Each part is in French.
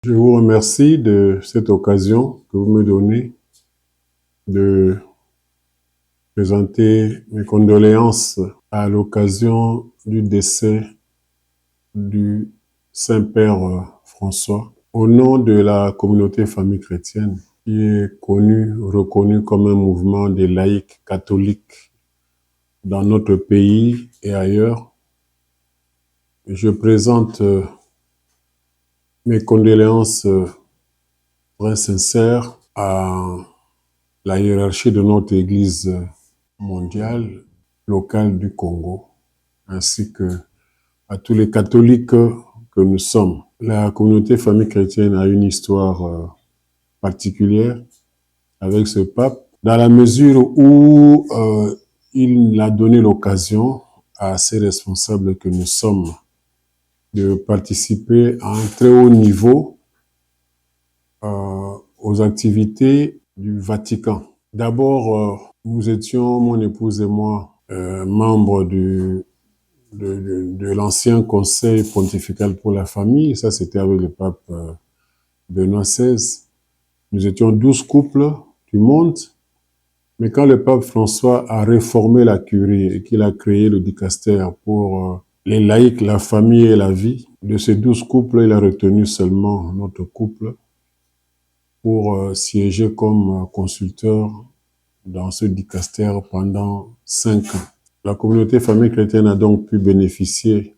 Je vous remercie de cette occasion que vous me donnez de présenter mes condoléances à l'occasion du décès du Saint-Père François. Au nom de la communauté famille chrétienne, qui est reconnu comme un mouvement des laïcs catholiques dans notre pays et ailleurs, je présente mes condoléances très sincères à la hiérarchie de notre Église mondiale, locale du Congo, ainsi que à tous les catholiques que nous sommes. La communauté famille chrétienne a une histoire particulière avec ce pape, dans la mesure où il a donné l'occasion à ces responsables que nous sommes de participer à un très haut niveau aux activités du Vatican. D'abord, nous étions, mon épouse et moi, membres de l'ancien conseil pontifical pour la famille. Ça, c'était avec le pape Benoît XVI. Nous étions 12 couples du monde. Mais quand le pape François a réformé la curie et qu'il a créé le dicaster pour les laïcs, la famille et la vie, de ces 12 couples, il a retenu seulement notre couple pour siéger comme consulteur dans ce dicaster pendant 5 ans. La communauté famille chrétienne a donc pu bénéficier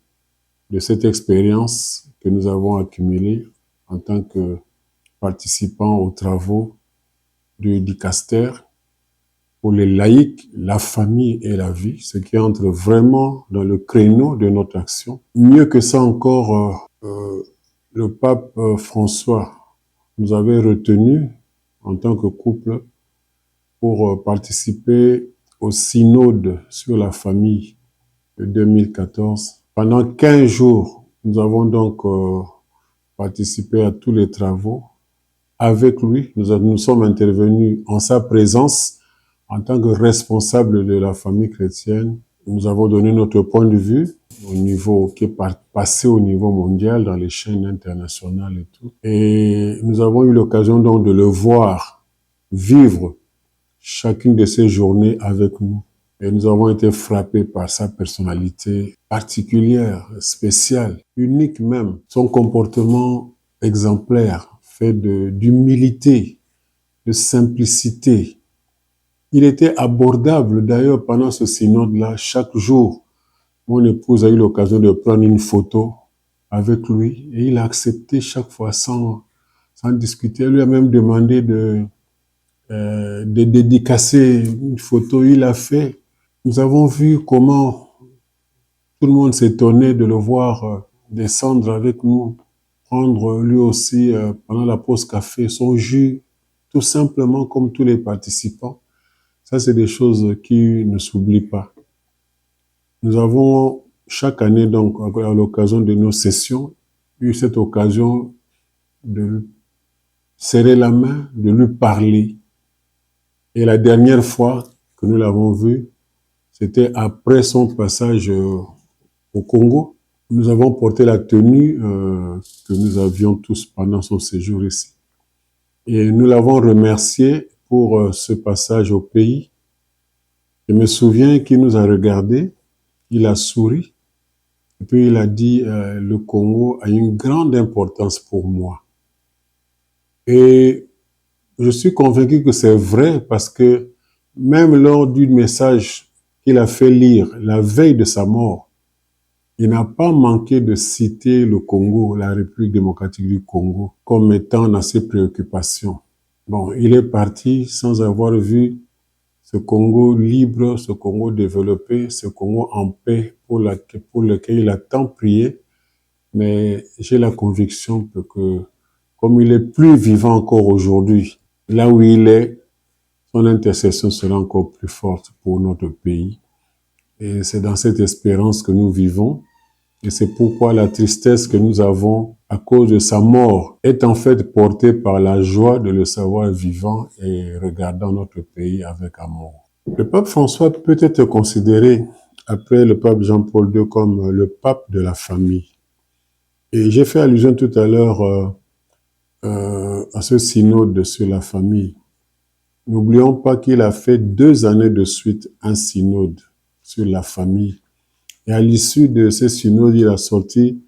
de cette expérience que nous avons accumulée en tant que participants aux travaux du dicaster pour les laïcs, la famille et la vie, ce qui entre vraiment dans le créneau de notre action. Mieux que ça encore, le pape François nous avait retenus en tant que couple pour participer au synode sur la famille de 2014. Pendant 15 jours, nous avons donc participé à tous les travaux. Avec lui, nous sommes intervenus en sa présence en tant que responsable de la famille chrétienne. Nous avons donné notre point de vue au niveau qui est passé au niveau mondial dans les chaînes internationales et tout. Et nous avons eu l'occasion donc de le voir vivre chacune de ces journées avec nous. Et nous avons été frappés par sa personnalité particulière, spéciale, unique même. Son comportement exemplaire, fait d'humilité, de simplicité. Il était abordable d'ailleurs pendant ce synode-là. Chaque jour, mon épouse a eu l'occasion de prendre une photo avec lui et il a accepté chaque fois sans discuter. Elle lui a même demandé de dédicacer une photo. Il a fait. Nous avons vu comment tout le monde s'étonnait de le voir descendre avec nous, prendre lui aussi pendant la pause café son jus, tout simplement comme tous les participants. Ça, c'est des choses qui ne s'oublient pas. Nous avons chaque année, donc, à l'occasion de nos sessions, eu cette occasion de lui serrer la main, de lui parler. Et la dernière fois que nous l'avons vu, c'était après son passage au Congo. Nous avons porté la tenue que nous avions tous pendant son séjour ici. Et nous l'avons remercié pour ce passage au pays. Je me souviens qu'il nous a regardés, il a souri, et puis il a dit le Congo a une grande importance pour moi. Et je suis convaincu que c'est vrai parce que même lors du message qu'il a fait lire la veille de sa mort, il n'a pas manqué de citer le Congo, la République démocratique du Congo, comme étant dans ses préoccupations. Bon, il est parti sans avoir vu ce Congo libre, ce Congo développé, ce Congo en paix pour lequel il a tant prié. Mais j'ai la conviction que comme il est plus vivant encore aujourd'hui, là où il est, son intercession sera encore plus forte pour notre pays. Et c'est dans cette espérance que nous vivons. Et c'est pourquoi la tristesse que nous avons à cause de sa mort est en fait portée par la joie de le savoir vivant et regardant notre pays avec amour. Le pape François peut être considéré, après le pape Jean-Paul II, comme le pape de la famille. Et j'ai fait allusion tout à l'heure à ce synode sur la famille. N'oublions pas qu'il a fait 2 années de suite un synode sur la famille. Et à l'issue de ce synode, il a sorti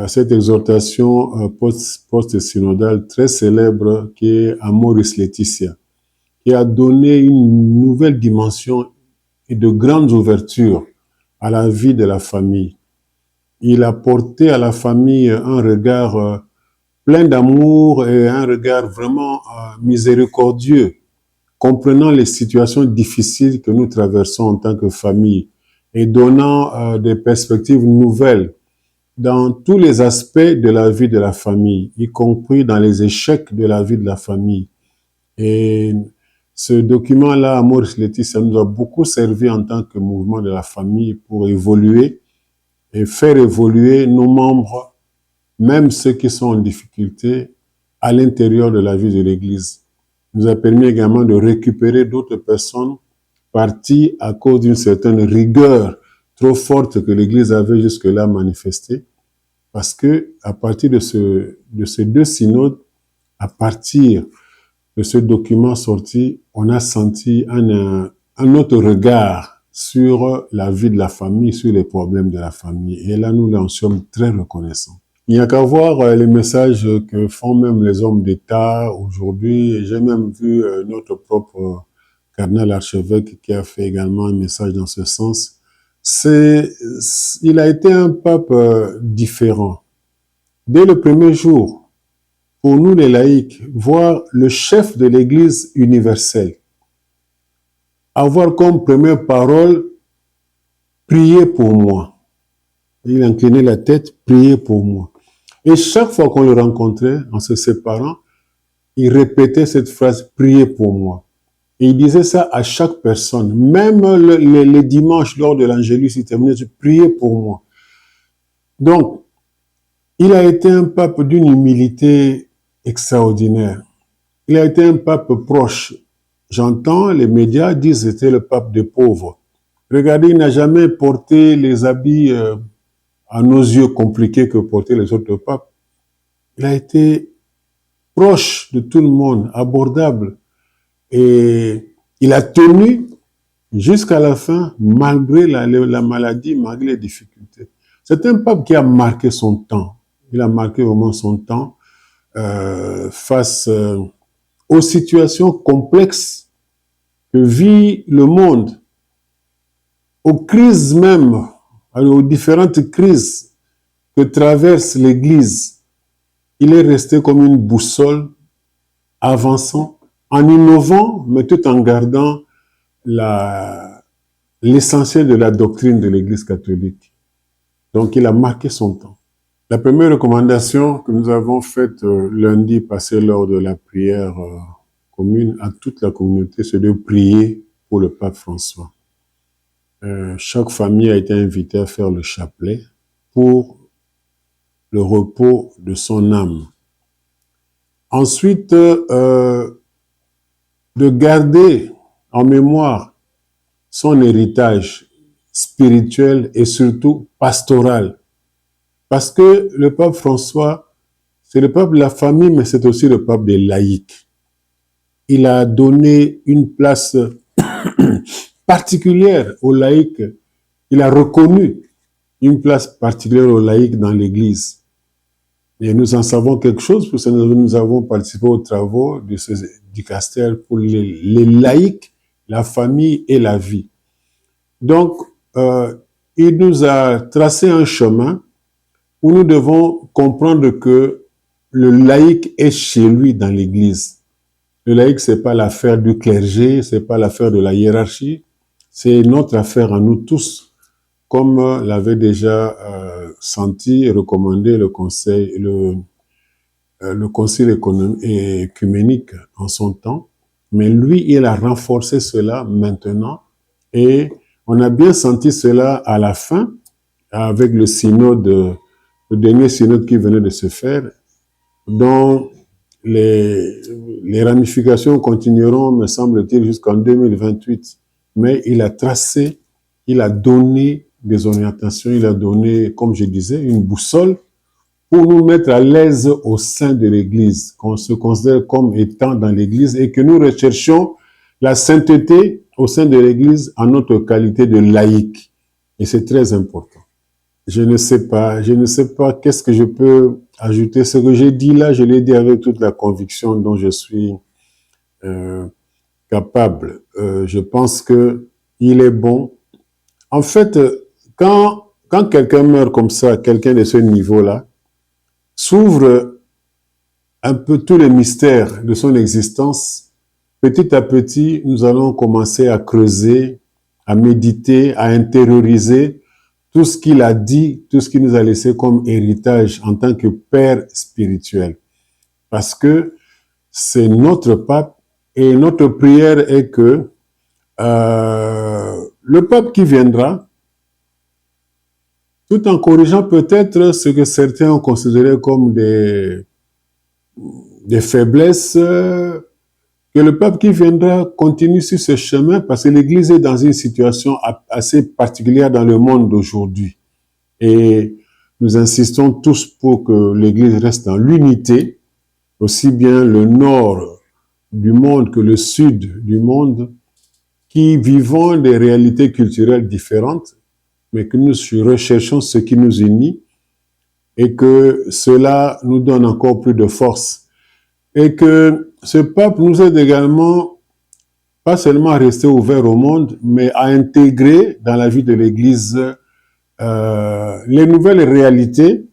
cette exhortation post-synodale très célèbre qui est Amoris Laetitia, qui a donné une nouvelle dimension et de grandes ouvertures à la vie de la famille. Il a porté à la famille un regard plein d'amour et un regard vraiment miséricordieux, comprenant les situations difficiles que nous traversons en tant que famille et donnant des perspectives nouvelles dans tous les aspects de la vie de la famille, y compris dans les échecs de la vie de la famille. Et ce document-là, Amoris Laetitia, nous a beaucoup servi en tant que mouvement de la famille pour évoluer et faire évoluer nos membres, même ceux qui sont en difficulté, à l'intérieur de la vie de l'Église. Nous a permis également de récupérer d'autres personnes parties à cause d'une certaine rigueur trop forte que l'Église avait jusque-là manifestée. Parce que à partir de ces 2 synodes, à partir de ce document sorti, on a senti un autre regard sur la vie de la famille, sur les problèmes de la famille. Et là, nous en sommes très reconnaissants. Il n'y a qu'à voir les messages que font même les hommes d'État aujourd'hui. J'ai même vu notre propre cardinal archevêque qui a fait également un message dans ce sens. Il a été un pape différent. Dès le premier jour, pour nous les laïcs, voir le chef de l'Église universelle avoir comme première parole « Priez pour moi ». Il inclinait la tête « Priez pour moi ». Et chaque fois qu'on le rencontrait, en se séparant, il répétait cette phrase « Priez pour moi ». Et il disait ça à chaque personne. Même les dimanches, lors de l'Angélus, il terminait « Priez pour moi ». Donc, il a été un pape d'une humilité extraordinaire. Il a été un pape proche. J'entends les médias dire que c'était le pape des pauvres. Regardez, il n'a jamais porté les habits à nos yeux compliqués que portaient les autres papes. Il a été proche de tout le monde, abordable. Et il a tenu jusqu'à la fin, malgré la maladie, malgré les difficultés. C'est un pape qui a marqué son temps. Il a marqué vraiment son temps face aux situations complexes que vit le monde, aux crises même, aux différentes crises que traverse l'Église. Il est resté comme une boussole, avançant, en innovant, mais tout en gardant l'essentiel de la doctrine de l'Église catholique. Donc, il a marqué son temps. La première recommandation que nous avons faite lundi passé lors de la prière commune à toute la communauté, c'est de prier pour le pape François. Chaque famille a été invitée à faire le chapelet pour le repos de son âme. Ensuite, de garder en mémoire son héritage spirituel et surtout pastoral. Parce que le pape François, c'est le pape de la famille, mais c'est aussi le pape des laïcs. Il a donné une place particulière aux laïcs. Il a reconnu une place particulière aux laïcs dans l'Église. Et nous en savons quelque chose, parce que nous avons participé aux travaux du dicaster pour les laïcs, la famille et la vie. Donc, il nous a tracé un chemin où nous devons comprendre que le laïc est chez lui dans l'Église. Le laïc, c'est pas l'affaire du clergé, c'est pas l'affaire de la hiérarchie, c'est notre affaire à nous tous, comme l'avait déjà senti et recommandé le Conseil œcuménique en son temps. Mais lui, il a renforcé cela maintenant et on a bien senti cela à la fin avec le synode, le dernier synode qui venait de se faire, dont les ramifications continueront, me semble-t-il, jusqu'en 2028. Mais il a tracé, il a donné des orientations, il a donné, comme je disais, une boussole pour nous mettre à l'aise au sein de l'Église, qu'on se considère comme étant dans l'Église et que nous recherchions la sainteté au sein de l'Église en notre qualité de laïc. Et c'est très important. Je ne sais pas qu'est-ce que je peux ajouter. Ce que j'ai dit là, je l'ai dit avec toute la conviction dont je suis capable. Je pense que il est bon. En fait, quand quelqu'un meurt comme ça, quelqu'un de ce niveau-là, s'ouvre un peu tous les mystères de son existence. Petit à petit, nous allons commencer à creuser, à méditer, à intérioriser tout ce qu'il a dit, tout ce qu'il nous a laissé comme héritage en tant que père spirituel. Parce que c'est notre pape et notre prière est que le pape qui viendra, tout en corrigeant peut-être ce que certains ont considéré comme des faiblesses, que le pape qui viendra continue sur ce chemin parce que l'Église est dans une situation assez particulière dans le monde d'aujourd'hui. Et nous insistons tous pour que l'Église reste dans l'unité, aussi bien le nord du monde que le sud du monde, qui vivons des réalités culturelles différentes, mais que nous recherchons ce qui nous unit et que cela nous donne encore plus de force. Et que ce pape nous aide également pas seulement à rester ouvert au monde, mais à intégrer dans la vie de l'Église les nouvelles réalités,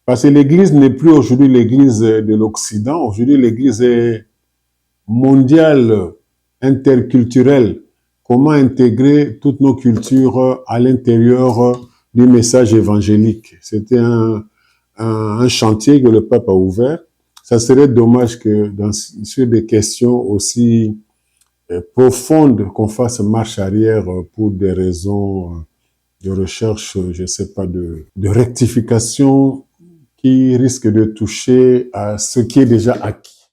parce que l'Église n'est plus aujourd'hui l'Église de l'Occident. Aujourd'hui, l'Église est mondiale, interculturelle. Comment intégrer toutes nos cultures à l'intérieur du message évangélique? C'était un chantier que le pape a ouvert. Ça serait dommage que sur des questions aussi profondes qu'on fasse marche arrière pour des raisons de recherche, je ne sais pas, de rectification qui risque de toucher à ce qui est déjà acquis.